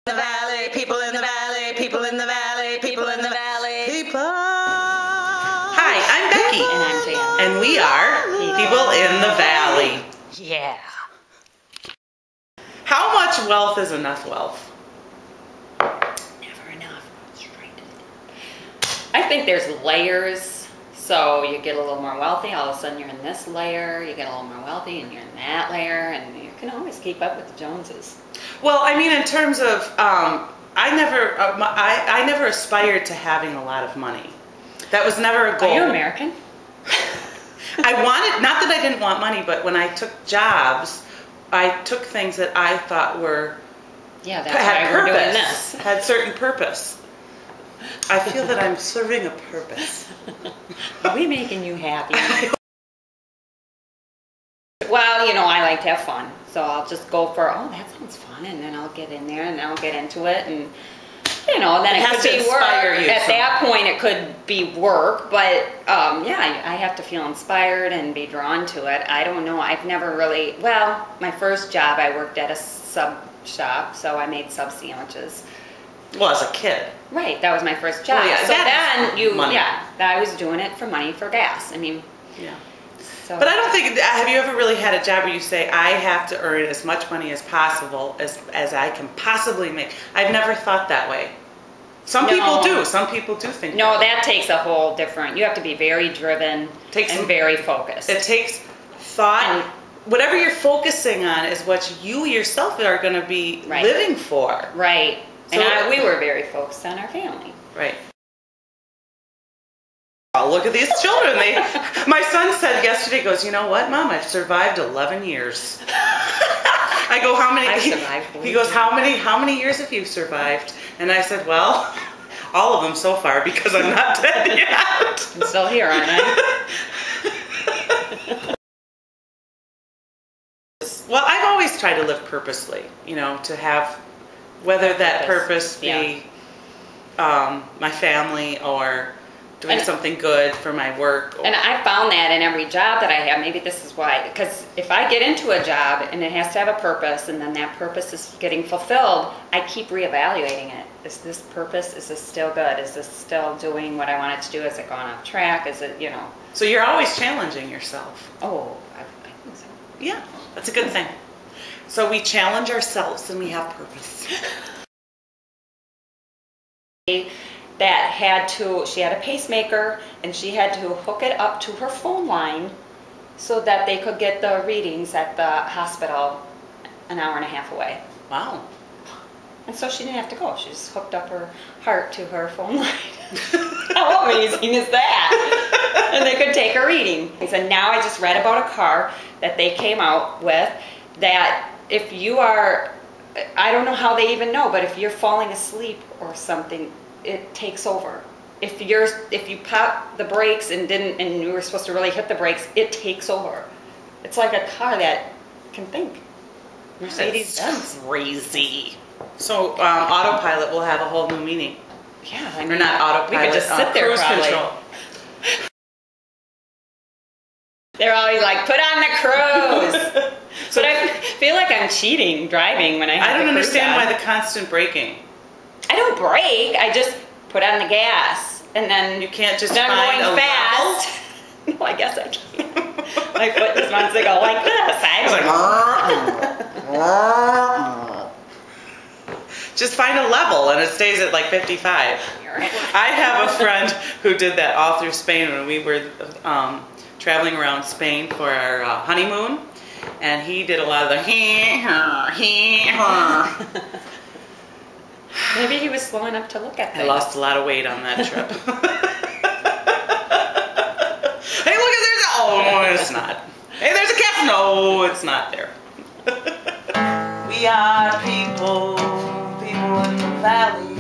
The valley, people in the valley, people in the valley, people in the valley, people. Hi, I'm Becky. And I'm Jan. And we are People in the Valley. Yeah. How much wealth is enough wealth? Never enough. I think there's layers. So you get a little more wealthy, all of a sudden you're in this layer, you get a little more wealthy and you're in that layer, and you can always keep up with the Joneses. Well, I mean, in terms of, I never aspired to having a lot of money. That was never a goal. Are you American? I wanted, not that I didn't want money, but when I took jobs, I took things that I thought were, yeah, that's why we're doing this. Had certain purpose. I feel that I'm serving a purpose. Are we making you happy? Well, you know, I like to have fun, so I'll just go for, oh, that sounds fun, and then I'll get in there and I'll get into it, and you know, then it could be work. At that point, it could be work, but yeah, I have to feel inspired and be drawn to it. I don't know. I've never really. Well, my first job, I worked at a sub shop, so I made sub sandwiches. Well, as a kid. Right, that was my first job. Well, yeah, so then money. Yeah, I was doing it for money, for gas. I mean, yeah. So. But I don't think, have you ever really had a job where you say, I have to earn as much money as possible as I can possibly make? I've never thought that way. Some people do. Some people do think no, that takes a whole different, you have to be very driven and very focused. It takes thought. And whatever you're focusing on is what you yourself are going to be living for. Right. So, and we were very focused on our family. Right. Oh, look at these children. My son said yesterday, he goes, you know what, Mom, I've survived 11 years. I go, how many? I've survived. He goes, how many years have you survived? And I said, well, all of them so far, because I'm not dead yet. I'm still here, aren't I? Well, I've always tried to live purposely, you know, to have, whether that purpose be my family or doing something good for my work. And I found that in every job that I have. Maybe this is why. Because if I get into a job and it has to have a purpose, and then that purpose is getting fulfilled, I keep reevaluating it. Is this purpose, is this still good? Is this still doing what I want it to do? Is it gone off track? Is it, you know? So you're always challenging yourself. Oh, I think so. Yeah, that's a good thing. So we challenge ourselves and we have purpose. That she had a pacemaker, and she had to hook it up to her phone line so that they could get the readings at the hospital an hour and a half away. Wow. And so she didn't have to go. She just hooked up her heart to her phone line. How amazing is that? And they could take a reading. And now I just read about a car that they came out with that if you are, I don't know how they even know, but if you're falling asleep or something, it takes over. If you pop the brakes and you were supposed to really hit the brakes, it takes over. It's like a car that can think. Mercedes does. Crazy. So autopilot will have a whole new meaning. Yeah, I mean, or not autopilot. We could just sit there cruise control. They're always like, put on the cruise. But I feel like I'm cheating driving when I don't understand why the constant braking. I don't brake. I just put on the gas, and then you can't just find going a fast. No, I guess I can't. My foot just wants to go like this. Just find a level, and it stays at like 55. I have a friend who did that all through Spain when we were traveling around Spain for our honeymoon, and he did a lot of the Maybe he was slow enough to look at things. I lost a lot of weight on that trip. Hey, look at there's no, it's not. Hey, there's a cat. No, it's not there. We are people in the valley.